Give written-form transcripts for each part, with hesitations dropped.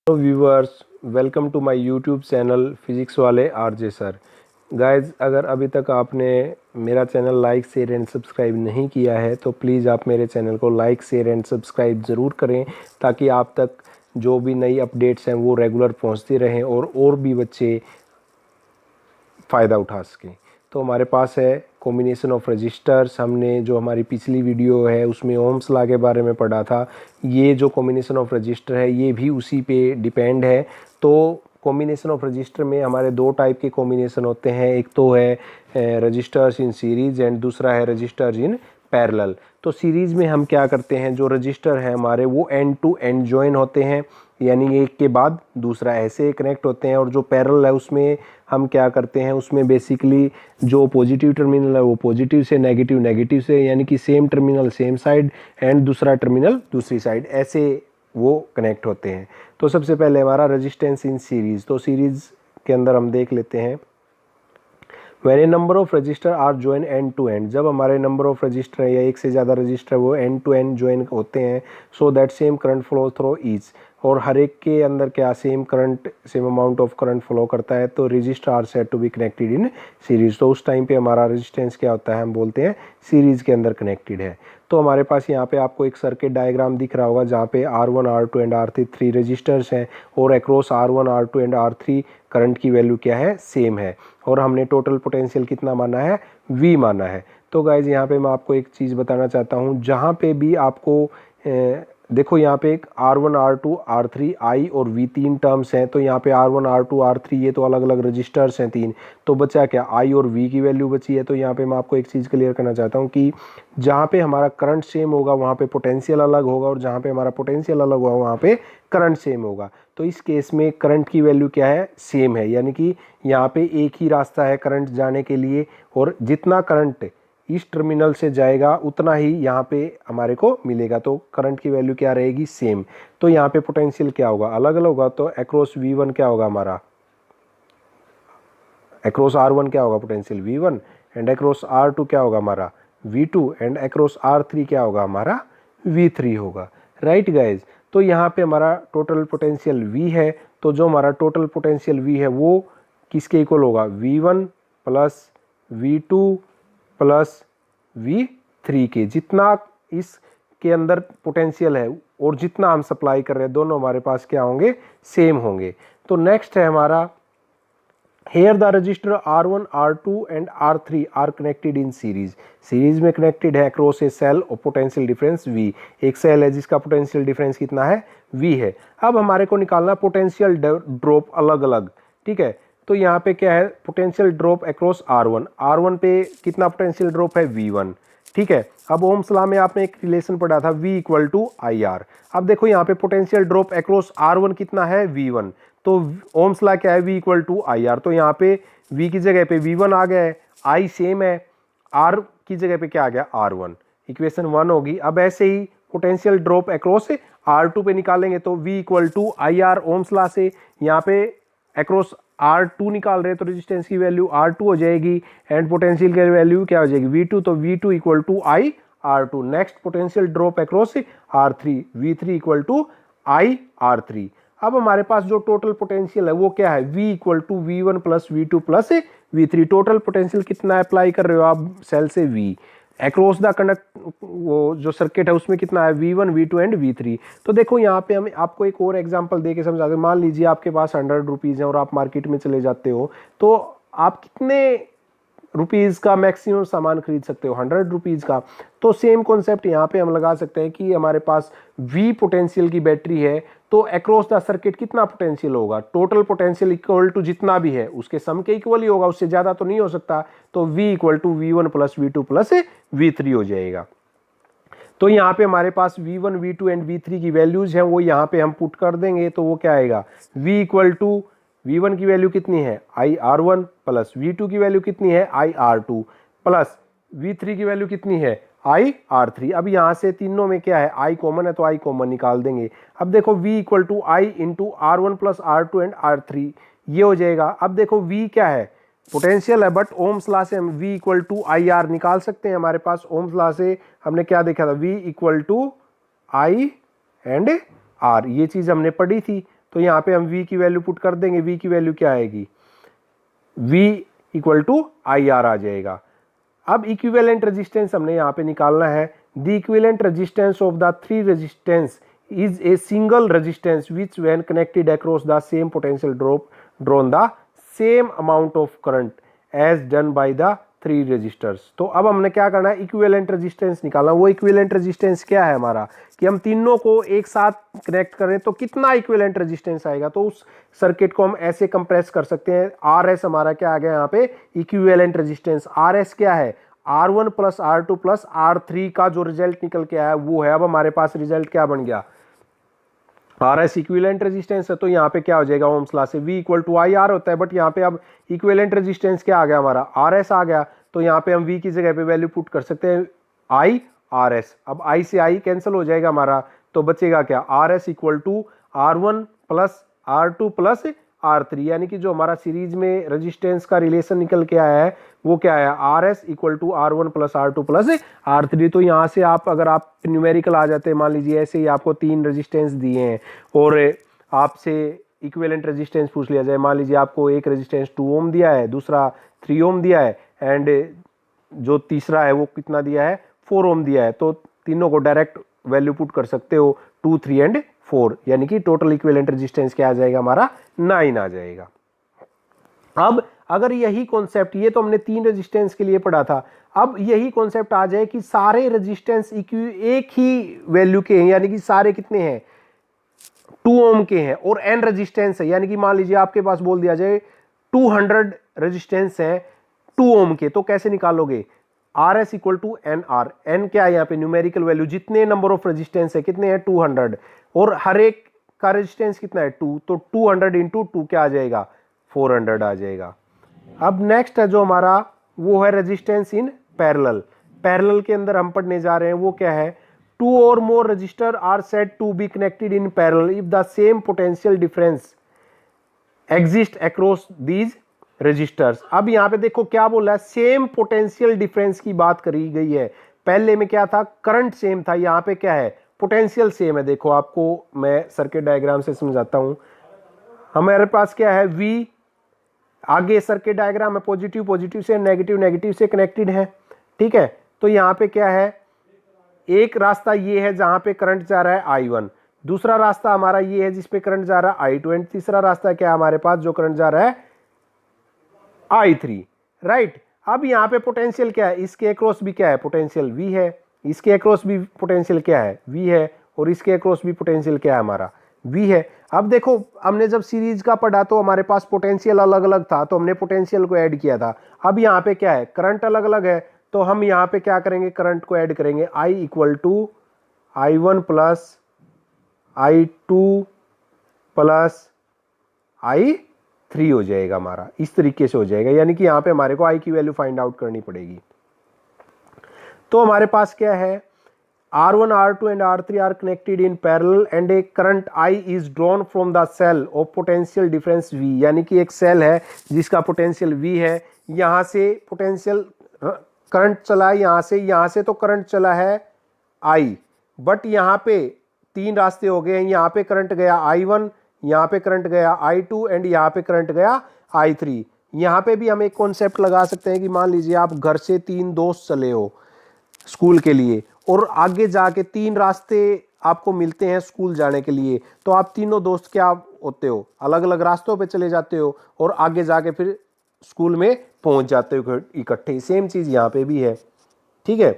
Hello viewers, welcome to my YouTube channel physics वाले RJ sir. Guys, अगर अभी तक आपने मेरा channel like share and subscribe नहीं किया है तो प्लीज़ आप मेरे चैनल को लाइक शेयर एंड सब्सक्राइब ज़रूर करें, ताकि आप तक जो भी नई अपडेट्स हैं वो रेगुलर पहुंचती रहें और भी बच्चे फ़ायदा उठा सकें। तो हमारे पास है कॉम्बिनेशन ऑफ रजिस्टर्स। हमने जो हमारी पिछली वीडियो है उसमें ओम्स लॉ के बारे में पढ़ा था। ये जो कॉम्बिनेशन ऑफ रजिस्टर है ये भी उसी पे डिपेंड है। तो कॉम्बिनेशन ऑफ रजिस्टर में हमारे दो टाइप के कॉम्बिनेशन होते हैं, एक तो है रजिस्टर्स इन सीरीज एंड दूसरा है रजिस्टर्स इन पैरेलल। तो सीरीज़ में हम क्या करते हैं, जो रजिस्टर है हमारे वो एंड टू एंड जॉइन होते हैं, यानी एक के बाद दूसरा ऐसे कनेक्ट होते हैं। और जो पैरेलल है उसमें हम क्या करते हैं, उसमें बेसिकली जो पॉजिटिव टर्मिनल है वो पॉजिटिव से, नेगेटिव नेगेटिव से, यानी कि same terminal same side and दूसरा टर्मिनल दूसरी साइड, ऐसे वो कनेक्ट होते हैं। तो सबसे पहले हमारा रजिस्टेंस इन सीरीज़। तो सीरीज़ के अंदर हम देख लेते हैं, when a number of resistor are join end to end. जब हमारे नंबर ऑफ रजिस्टर है या एक से ज़्यादा रजिस्टर वो एंड टू एंड ज्वाइन होते हैं, so that same current flow through each. और हर एक के अंदर क्या same current, same amount of current flow करता है, तो resistor are said to be connected in series. तो उस टाइम पे हमारा रेजिस्टेंस क्या होता है, हम बोलते हैं सीरीज के अंदर कनेक्टेड है। तो हमारे पास यहाँ पे आपको एक सर्किट डायग्राम दिख रहा होगा जहाँ पे R1 R2 and R3 three resistors हैं, और across R1 R2 and R3 current की वैल्यू क्या है, सेम है। और हमने टोटल पोटेंशियल कितना माना है, V माना है। तो गाइज यहाँ पे मैं आपको एक चीज़ बताना चाहता हूँ, जहाँ पे भी आपको देखो यहाँ पे एक R1 R2 R3 I और V तीन टर्म्स हैं। तो यहाँ पे R1 R2 R3 ये तो अलग अलग रजिस्टर्स हैं तीन, तो बचा क्या, I और V की वैल्यू बची है। तो यहाँ पे मैं आपको एक चीज़ क्लियर करना चाहता हूँ कि जहाँ पे हमारा करंट सेम होगा वहाँ पे पोटेंशियल अलग होगा, और जहाँ पे हमारा पोटेंशियल अलग होगा वहाँ पे करंट सेम होगा। तो इस केस में करंट की वैल्यू क्या है, सेम है, यानी कि यहाँ पे एक ही रास्ता है करंट जाने के लिए, और जितना करंट इस टर्मिनल से जाएगा उतना ही यहाँ पे हमारे को मिलेगा। तो करंट की वैल्यू क्या रहेगी, सेम। तो यहाँ पे पोटेंशियल क्या होगा, अलग अलग होगा। तो अक्रॉस V1 क्या होगा हमारा, अक्रॉस R1 क्या होगा potential V1, and across R2 क्या होगा हमारा V2, एंड अक्रॉस R3 क्या होगा हमारा V3 होगा। Right guys. तो यहाँ पे हमारा टोटल पोटेंशियल V है। तो जो हमारा टोटल पोटेंशियल V है वो किसके इक्वल होगा, V1 plus V2 plus V3 के। जितना इसके अंदर पोटेंशियल है और जितना हम सप्लाई कर रहे हैं, दोनों हमारे पास क्या होंगे, सेम होंगे। तो नेक्स्ट है हमारा, here the register R1 R2 and R3 are connected in series। Series में कनेक्टेड है across a cell और पोटेंशियल डिफरेंस V। एक सेल है जिसका पोटेंशियल डिफरेंस कितना है, V है। अब हमारे को निकालना पोटेंशियल ड्रॉप अलग अलग, ठीक है। तो यहाँ पे क्या है, पोटेंशियल ड्रॉप अक्रॉस R1 पे कितना पोटेंशियल ड्रॉप है, V1, ठीक है। अब ओम्स लॉ में आपने एक रिलेशन पढ़ा था V इक्वल टू IR। अब देखो यहाँ पे पोटेंशियल ड्रॉप अक्रॉस R1 कितना है, V1। तो ओम्स लॉ क्या है, V इक्वल टू IR। तो यहाँ पे V की जगह पे V1 आ गया है, I सेम है, R की जगह पे क्या आ गया, R1। इक्वेशन 1 होगी। अब ऐसे ही पोटेंशियल ड्रॉप अक्रॉस R2 पे निकालेंगे, तो V equal to IR Ohm's law से। यहाँ पे अक्रॉस R2 निकाल रहे हैं तो रेजिस्टेंस की वैल्यू R2 हो जाएगी, एंड पोटेंशियल की वैल्यू क्या हो जाएगी, V2। तो V2 equal to I R2। Next potential drop across R3, V3 equal to I R3। अब हमारे पास जो टोटल पोटेंशियल है वो क्या है, V equal to V1 plus V2 plus V3। Total potential कितना अप्लाई कर रहे हो आप सेल से, V। अक्रॉस द कंडक्ट वो जो सर्किट है उसमें कितना है, V1 V2 एंड V3। तो देखो यहाँ पे हम आपको एक और एग्जांपल दे के समझाते हैं। मान लीजिए आपके पास 100 रुपीज़ है और आप मार्केट में चले जाते हो, तो आप कितने रुपीज़ का मैक्सिमम सामान खरीद सकते हो, 100 रुपीज़ का। तो सेम कॉन्सेप्ट यहाँ पे हम लगा सकते हैं कि हमारे पास V पोटेंशियल की बैटरी है, तो अक्रॉस द सर्किट कितना पोटेंशियल होगा, टोटल पोटेंशियल इक्वल टू जितना भी है उसके सम के इक्वल ही होगा, उससे ज़्यादा तो नहीं हो सकता। तो V equal to V1 plus V2 plus V3 हो जाएगा। तो यहाँ पे हमारे पास V1 V2 एंड V3 की वैल्यूज हैं, वो यहाँ पे हम पुट कर देंगे। तो वो क्या आएगा, V इक्वल टू V1 की वैल्यू कितनी है, IR1 प्लस V2 की वैल्यू कितनी है, IR2 प्लस V3 की वैल्यू कितनी है, IR3। अब यहाँ से तीनों में क्या है, I कॉमन है तो I कॉमन निकाल देंगे। अब देखो V equal to I into R1 plus R2 and R3 ये हो जाएगा। अब देखो V क्या है, पोटेंशियल है, बट ओम्स लॉ से हम V इक्वल टू IR निकाल सकते हैं। हमारे पास ओम्स लॉ से हमने क्या देखा था, V equal to I and R, ये चीज़ हमने पढ़ी थी। तो यहाँ पे हम V की वैल्यू पुट कर देंगे। V की वैल्यू क्या आएगी, V इक्वल टू IR आ जाएगा। अब इक्विवेलेंट रेजिस्टेंस हमने यहाँ पे निकालना है। The equivalent resistance of the three resistance is a single resistance which when connected across the same potential drop drawn the same amount of current as done by the three resistors. तो अब हमने क्या करना है, equivalent resistance निकालना। वो equivalent resistance क्या है हमारा, कि हम तीनों को एक साथ कनेक्ट करें तो कितना इक्विवेलेंट रेजिस्टेंस आएगा। तो उस सर्किट को हम ऐसे कंप्रेस कर सकते हैं। RS हमारा क्या आ गया यहाँ पे, इक्विवेलेंट रेजिस्टेंस। RS क्या है, R1 plus R2 plus R3 का जो रिजल्ट निकल के आया वो है। अब हमारे पास रिजल्ट क्या बन गया, RS इक्विवेलेंट रेजिस्टेंस है। तो यहाँ पे क्या हो जाएगा, ओम्स लॉ से V इक्वल टू IR होता है, बट यहाँ पे अब इक्विवेलेंट रेजिस्टेंस क्या आ गया हमारा, RS आ गया। तो यहाँ पे हम V की जगह पे वैल्यू पुट कर सकते हैं IRS। अब I से I कैंसिल हो जाएगा हमारा, तो बचेगा क्या, RS equal to R1 plus R2 plus R3, यानी कि जो हमारा सीरीज में रेजिस्टेंस का रिलेशन निकल के आया है वो क्या है, RS equal to R1 plus R2 plus R3। तो यहाँ से आप अगर आप न्यूमेरिकल आ जाते हैं, मान लीजिए ऐसे ही आपको तीन रेजिस्टेंस दिए हैं और आपसे इक्विवेलेंट रेजिस्टेंस पूछ लिया जाए, मान लीजिए आपको एक रेजिस्टेंस 2 ओम दिया है, दूसरा 3 ओम दिया है एंड जो तीसरा है वो कितना दिया है, 4 ओम दिया है। तो तीनों को डायरेक्ट वैल्यू पुट कर सकते हो 2, 3 एंड 4, यानी कि टोटल इक्विवेलेंट रेजिस्टेंस क्या आ जाएगा हमारा, 9 आ जाएगा। अब अगर यही कॉन्सेप्ट, ये तो हमने तीन रेजिस्टेंस के लिए पढ़ा था, अब यही कॉन्सेप्ट आ जाए कि सारे रेजिस्टेंस एक ही वैल्यू के हैं, यानी कि सारे कितने हैं, 2 ओम के हैं और n रेजिस्टेंस है, यानी कि मान लीजिए आपके पास बोल दिया जाए 200 रेजिस्टेंस है 2 ओम के, तो कैसे निकालोगे, RS equal to NR। N क्या है यहाँ पे, न्यूमेरिकल वैल्यू, जितने नंबर ऑफ रेजिस्टेंस है कितने हैं 200 और हर एक का रेजिस्टेंस कितना है 2, तो 200 इंटू 2 क्या आ जाएगा, 400 आ जाएगा। अब नेक्स्ट है जो हमारा वो है रेजिस्टेंस इन पैरेलल। पैरेलल के अंदर हम पढ़ने जा रहे हैं वो क्या है, 2 or more resistor are said to be connected in parallel if the same potential difference exist across these resistors. अब यहाँ पे देखो क्या बोल रहा है, सेम पोटेंशियल डिफरेंस की बात करी गई है। पहले में क्या था, करंट सेम था, यहाँ पे क्या है, पोटेंशियल सेम है। देखो आपको मैं सर्किट डायग्राम से समझाता हूं। हमारे पास क्या है, V आगे सर्किट डायग्राम है, पॉजिटिव पॉजिटिव से, नेगेटिव नेगेटिव से कनेक्टेड है, ठीक है। तो यहाँ पे क्या है, एक रास्ता ये है जहां पे करंट जा रहा है I1, दूसरा रास्ता हमारा ये है जिसपे करंट जा रहा है I2 एंड तीसरा रास्ता क्या है हमारे पास जो करंट जा रहा है I3, राइट। अब यहाँ पे पोटेंशियल क्या है, इसके अक्रॉस भी क्या है, पोटेंशियल V है, इसके अक्रॉस भी पोटेंशियल क्या है, V है, और इसके अक्रॉस भी पोटेंशियल क्या है हमारा, V है। अब देखो हमने जब सीरीज का पढ़ा तो हमारे पास पोटेंशियल अलग अलग था, तो हमने पोटेंशियल को ऐड किया था। अब यहाँ पे क्या है, करंट अलग अलग है, तो हम यहाँ पे क्या करेंगे, करंट को ऐड करेंगे, I equal to I1 plus I2 plus I3 हो जाएगा हमारा, इस तरीके से हो जाएगा। यानी कि यहाँ पे हमारे को I की वैल्यू फाइंड आउट करनी पड़ेगी। तो हमारे पास क्या है, R1, R2 and R3 are connected in parallel and a current I is drawn from the cell of potential difference V, यानी कि एक सेल है जिसका पोटेंशियल V है, यहाँ से पोटेंशियल करंट चला है, यहाँ से तो करंट चला है I, बट यहाँ पे तीन रास्ते हो गए हैं, यहाँ पे करंट गया I1, यहाँ पे करंट गया I2 एंड यहाँ पे करंट गया I3। यहाँ पे भी हम एक कॉन्सेप्ट लगा सकते हैं कि मान लीजिए आप घर से तीन दोस्त चले हो स्कूल के लिए और आगे जाके तीन रास्ते आपको मिलते हैं स्कूल जाने के लिए, तो आप तीनों दोस्त क्या होते हो, अलग अलग रास्तों पे चले जाते हो और आगे जाके फिर स्कूल में पहुंच जाते हो इकट्ठे। सेम चीज यहाँ पे भी है, ठीक है।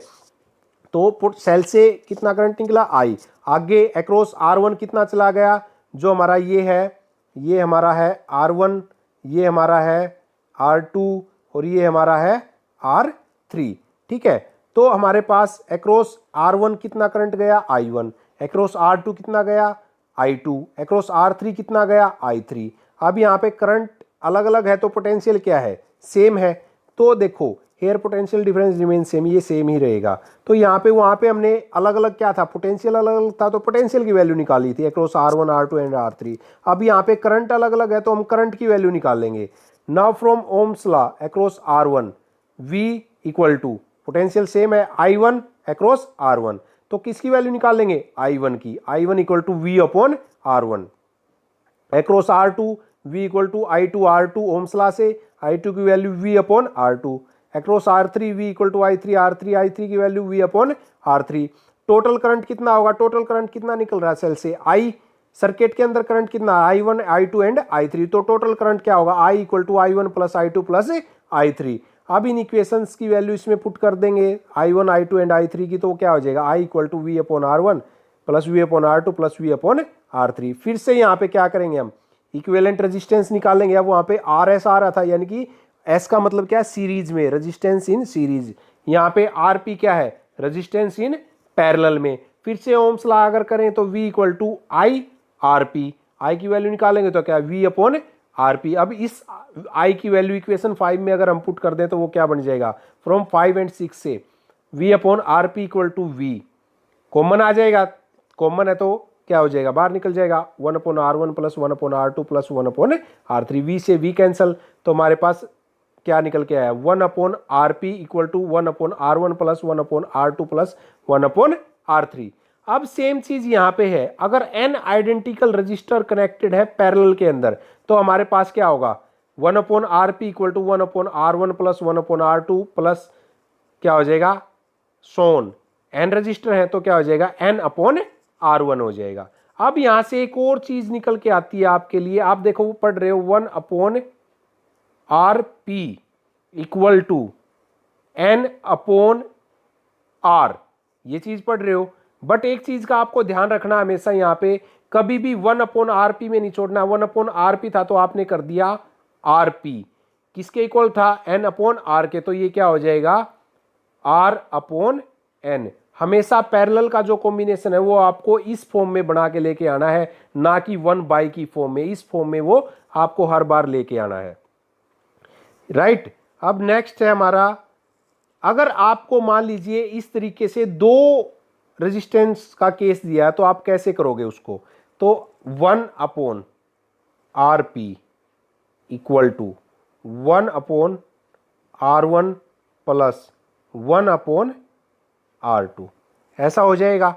तो सेल से कितना करंट निकला I, आगे अक्रॉस R1 कितना चला गया, जो हमारा ये है, ये हमारा है R1, ये हमारा है R2 और ये हमारा है R3, ठीक है। तो हमारे पास अक्रॉस R1 कितना करंट गया I1, अक्रॉस R2 कितना गया I2, अक्रॉस R3 कितना गया I3। अब यहाँ पे करंट अलग अलग है तो पोटेंशियल क्या है, सेम है। तो देखो here potential difference remain same, ये सेम ही रहेगा। तो यहाँ पे वहाँ पे हमने अलग अलग क्या था, पोटेंशियल अलग अलग था, तो पोटेंशियल की वैल्यू निकाली थी across R1, R2 and R3। अब यहाँ पे करंट अलग अलग है तो हम करंट की वैल्यू निकाल लेंगे। Now from Ohm's law across R1 V equal to, potential same है I1 अक्रॉस R1, तो किसकी वैल्यू निकाल लेंगे, I1 की, I1 equal to V upon R1। Across R2 V equal to I2 R2 Ohm's law से I2 की value V upon R2, across R3 V equal to I3 R3 I3 की value V upon R3। Total current कितना होगा, total current कितना निकल रहा है cell से, I सर्किट के अंदर करंट कितना, I1 I2 एंड I3, तो टोटल करंट क्या होगा, I equal to I1 plus I2 plus I3। अब इन इक्वेशंस की वैल्यू इसमें पुट कर देंगे I1 I2 एंड I3 की, तो क्या हो जाएगा I equal to V upon R1 plus V upon R2 plus V upon R3। फिर से यहाँ पे क्या करेंगे, हम इक्विवेलेंट रेजिस्टेंस निकालेंगे। अब वहाँ पे RS आ रहा था, यानी कि S का मतलब क्या है, सीरीज में, रेजिस्टेंस इन सीरीज। यहाँ पे RP क्या है, रेजिस्टेंस इन पैरेलल में। फिर से ओम्स लॉ अगर करें तो V equal to I RP, I की वैल्यू निकालेंगे तो क्या, V अपॉन RP। अब इस I की वैल्यू इक्वेशन 5 में अगर हम पुट कर दें तो वो क्या बन जाएगा, फ्रॉम 5 एंड 6 से V upon RP equal to V common आ जाएगा, कॉमन है तो क्या हो जाएगा, बाहर निकल जाएगा 1 upon R1 plus 1 upon R2 plus 1 upon R3। V से V कैंसल, तो हमारे पास क्या निकल के आया, 1 upon RP equal to 1 upon R1 plus 1 upon R2 plus 1 upon R3। अब सेम चीज यहां पे है, अगर n आइडेंटिकल रजिस्टर कनेक्टेड है पैरेलल के अंदर तो हमारे पास क्या होगा, 1 upon RP equal to 1 upon R1 plus 1 upon R2 plus क्या हो जाएगा सोन, n रजिस्टर है तो क्या हो जाएगा n अपॉन R1 हो जाएगा। अब यहां से एक और चीज निकल के आती है आपके लिए, आप देखो वो पढ़ रहे हो 1 upon RP equal to n upon R, ये चीज पढ़ रहे हो। बट एक चीज का आपको ध्यान रखना हमेशा, यहाँ पे कभी भी 1 अपॉन RP में नहीं छोड़ना। 1 अपॉन RP था तो आपने कर दिया RP, किसके इक्वल था, n अपॉन R के, तो ये क्या हो जाएगा R अपॉन n। हमेशा पैरेलल का जो कॉम्बिनेशन है वो आपको इस फॉर्म में बना के लेके आना है, ना कि 1 बाई की फॉर्म में, इस फॉर्म में वो आपको हर बार लेके आना है, राइट। अब नेक्स्ट है हमारा, अगर आपको मान लीजिए इस तरीके से दो रेजिस्टेंस का केस दिया तो आप कैसे करोगे उसको, तो 1 upon RP equal to 1 upon R1 plus 1 upon R2, ऐसा हो जाएगा,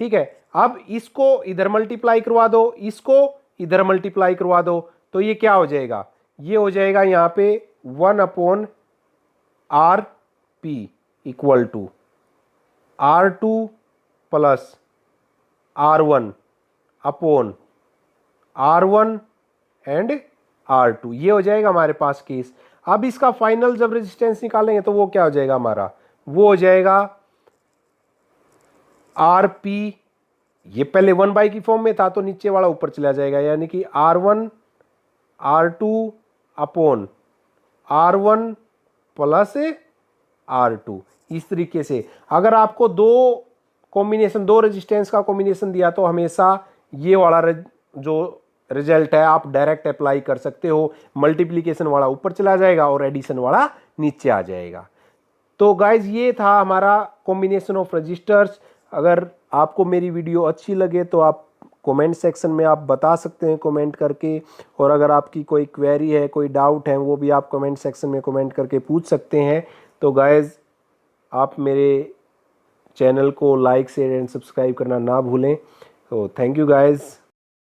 ठीक है। अब इसको इधर मल्टीप्लाई करवा दो, इसको इधर मल्टीप्लाई करवा दो, तो ये क्या हो जाएगा, ये हो जाएगा यहां पे 1 upon RP equal to R2 plus R1 upon R1 and R2, ये हो जाएगा हमारे पास केस। अब इसका फाइनल जब रेजिस्टेंस निकालेंगे तो वो क्या हो जाएगा हमारा, वो हो जाएगा RP, ये पहले 1 बाई की फॉर्म में था तो नीचे वाला ऊपर चला जाएगा, यानी कि R1 R2 upon R1 plus R2। इस तरीके से अगर आपको दो कॉम्बिनेशन, दो रेजिस्टेंस का कॉम्बिनेशन दिया तो हमेशा ये वाला जो रिजल्ट है आप डायरेक्ट अप्लाई कर सकते हो, मल्टीप्लिकेशन वाला ऊपर चला जाएगा और एडिशन वाला नीचे आ जाएगा। तो गाइज ये था हमारा कॉम्बिनेशन ऑफ रजिस्टर्स। अगर आपको मेरी वीडियो अच्छी लगे तो आप कमेंट सेक्शन में आप बता सकते हैं कमेंट करके, और अगर आपकी कोई क्वेरी है, कोई डाउट है, वो भी आप कमेंट सेक्शन में कमेंट करके पूछ सकते हैं। तो गाइज आप मेरे चैनल को लाइक शेयर एंड सब्सक्राइब करना ना भूलें। तो थैंक यू गाइज।